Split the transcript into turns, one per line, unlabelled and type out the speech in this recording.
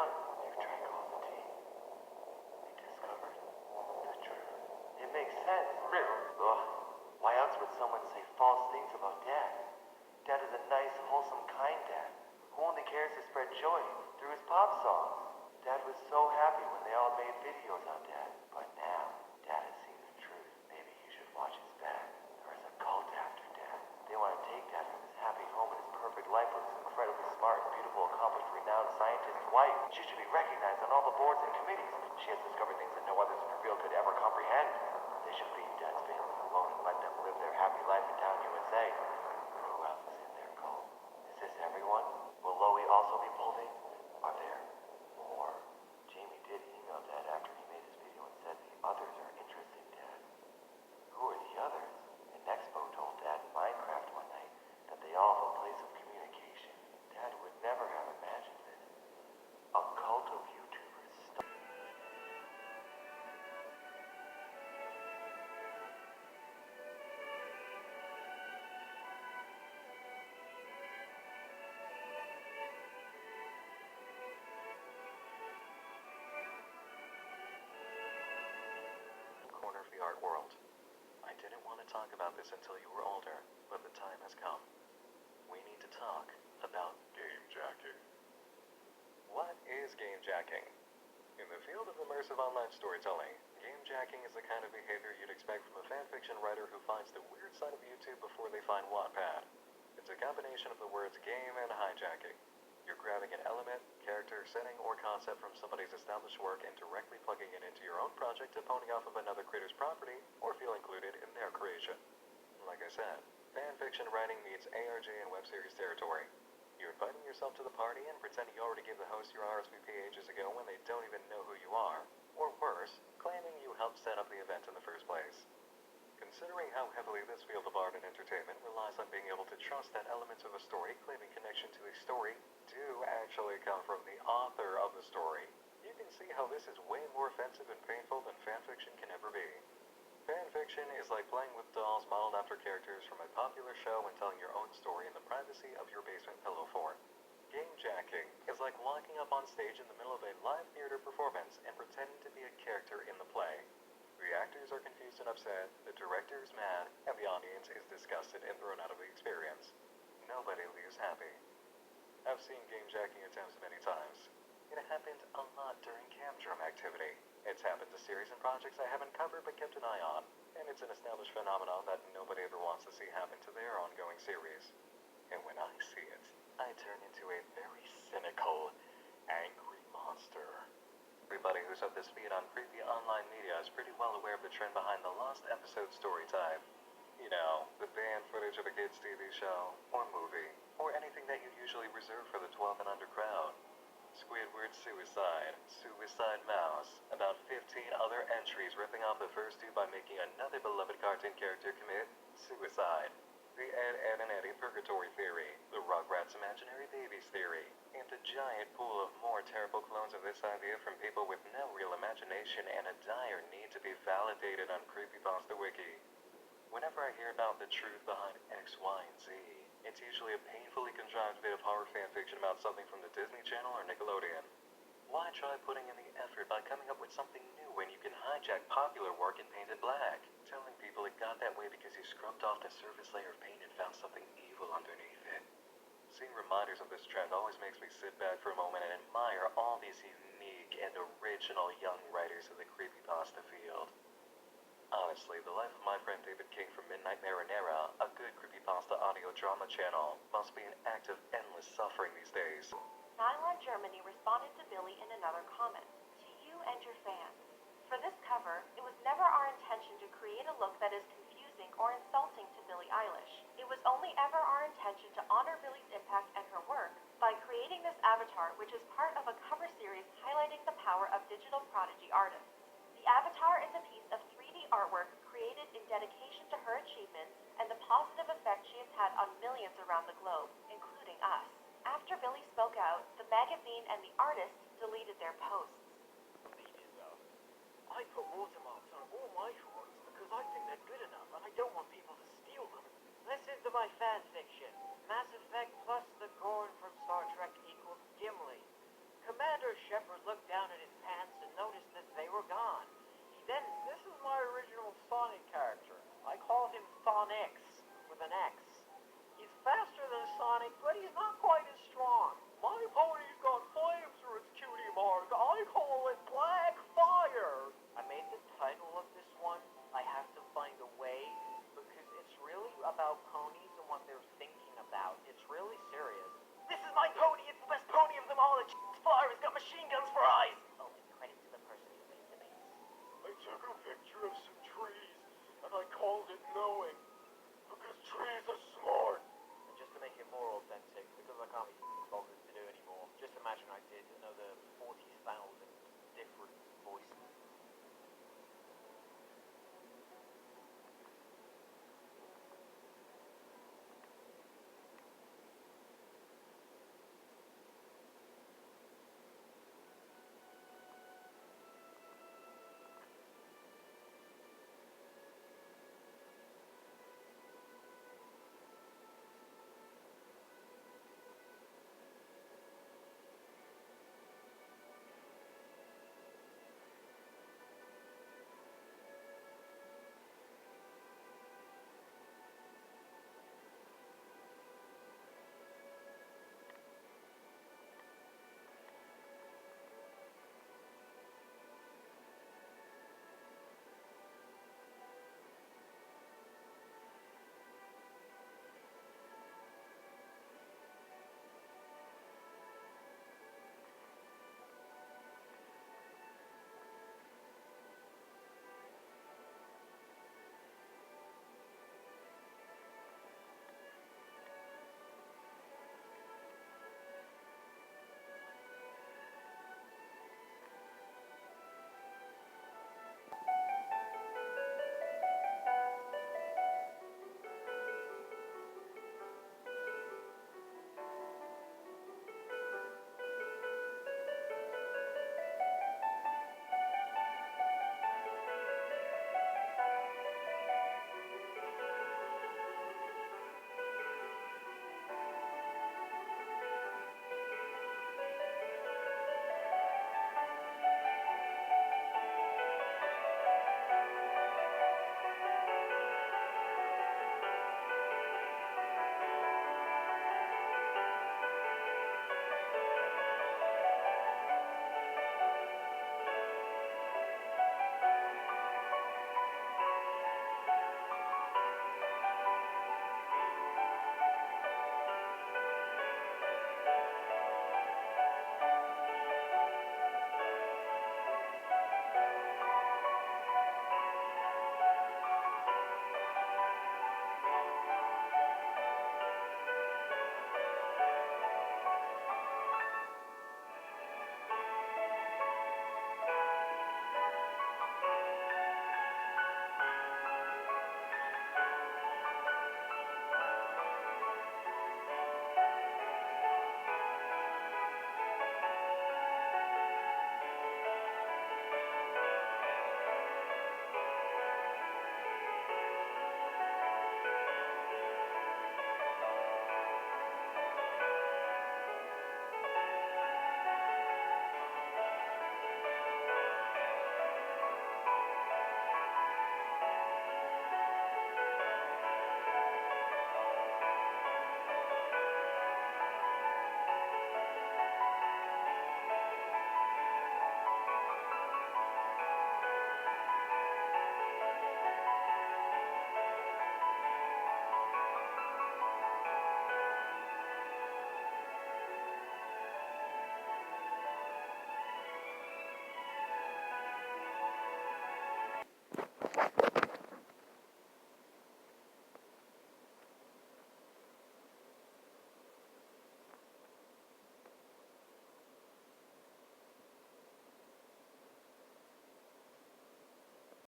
done. You've drank all the tea. You discovered the truth. It makes sense. Really? Ugh. Why else would someone say false things about Dad? Dad is a nice, wholesome, kind dad who only cares to spread joy through his pop songs. Dad was so happy when they all made videos on Dad. But now, Dad has seen the truth. Maybe he should watch his back. There is a cult after Dad. They want to take Dad from his happy home and his perfect life with his incredibly smart, beautiful, accomplished, renowned scientist wife. She should be recognized on all the boards and committees. She has discovered things that no others in her field could ever comprehend. They should leave Dad's family alone and let them live their happy life in town USA. Who else is in their cult? Is this everyone? Will Loie also be pulled in? Are there more? Jamie did email Dad after he made his video and said the others are interested in Dad. Who are the others? And Expo told Dad in Minecraft one night that they all have a place of communication. Dad would never have imagined this. A cult of YouTubers.
Corner of the art world. I didn't want to talk about this until you were older, but the time has come. We need to talk about game jacking. What is game jacking? In the field of immersive online storytelling, game jacking is the kind of behavior you'd expect from a fanfiction writer who finds the weird side of YouTube before they find Wattpad. It's a combination of the words game and hijacking. You're grabbing an element, character, setting, or concept from somebody's established work and directly plugging it into your own project to pony off of another creator's property or feel included in their creation. Like I said, fanfiction writing meets ARG and web series territory. You're inviting yourself to the party and pretending you already gave the host your RSVP ages ago when they don't even know who you are, or worse, claiming you helped set up the event in the first place. Considering how heavily this field of art and entertainment relies on being able to trust that elements of a story claiming connection to a story do actually come from the author of the story, you can see how this is way more offensive and painful than fanfiction can ever be. Fanfiction is like playing with dolls modeled after characters from a popular show and telling your own story in the privacy of your basement pillow fort. Game jacking is like walking up on stage in the middle of a live theater performance and pretending to be a character in the play. The actors are confused and upset, the director is mad, and the audience is disgusted and thrown out of the experience. Nobody leaves happy. I've seen game jacking attempts many times. It happened a lot during camdrum activity. It's happened to series and projects I haven't covered but kept an eye on, and it's an established phenomenon that nobody ever wants to see happen to their ongoing series. And when I see it, I turn into a very cynical, angry monster. Everybody who's up to speed on creepy online media is pretty well aware of the trend behind the lost episode story time. You know, the banned footage of a kids' TV show, or movie, or anything that you usually reserve for the 12 and under crowd. Squidward suicide, Suicide Mouse, about 15 other entries ripping off the first two by making another beloved cartoon character commit suicide. The Ed, and Eddie Purgatory Theory, the Rugrats Imaginary Babies Theory, and a giant pool of more terrible clones of this idea from people with no real imagination and a dire need to be validated on Creepypasta Wiki. Whenever I hear about the truth behind X, Y, and Z, it's usually a painfully contrived bit of horror fanfiction about something from the Disney Channel or Nickelodeon. Why try putting in the effort by coming up with something new when you can hijack popular work and paint it black? Telling people it got that way because you scrubbed off the surface layer of paint and found something evil underneath it. Seeing reminders of this trend always makes me sit back for a moment and admire all these unique and original young writers of the creepypasta field. Honestly, the life of my friend David King from Midnight Marinara, a good creepypasta audio drama channel, must be an act of endless suffering these days.
Nylon Germany responded to Billy in another comment. To you and your fans. For this cover, it was never our intention to create a look that is confusing or insulting to Billie Eilish. It was only ever our intention to honor Billie's impact and her work by creating this avatar, which is part of a cover series highlighting the power of digital prodigy artists. The avatar is a piece of 3D artwork created in dedication to her achievements and the positive effect she has had on millions around the globe, including us. After Billie spoke out, the magazine and the artist deleted their posts.
I put watermarks on all my drawings because I think they're good enough and I don't want people to steal them. Listen to my fan fiction. Mass Effect plus the Gorn from Star Trek equals Gimli. Commander shepherd looked down at his pants and noticed that they were gone. He then, this is my original Sonic character. I called him Sonix, with an X. He's faster than Sonic, but he's not quite as strong. My pony's got flames through its cutie mark. I call it Black Fire. I made the title of this one, I Have to Find a Way, because it's really about ponies and what they're thinking about. It's really serious. This is my pony. It's the best pony of them all. It's fire. It's got machine guns for eyes. Oh, and credit to the person who made the base.
I took a picture of some trees, and I called it Knowing, because trees are smart.
And just to make it more authentic, because I can't be bothered to do anymore, just imagine I did another 40,000 different voices.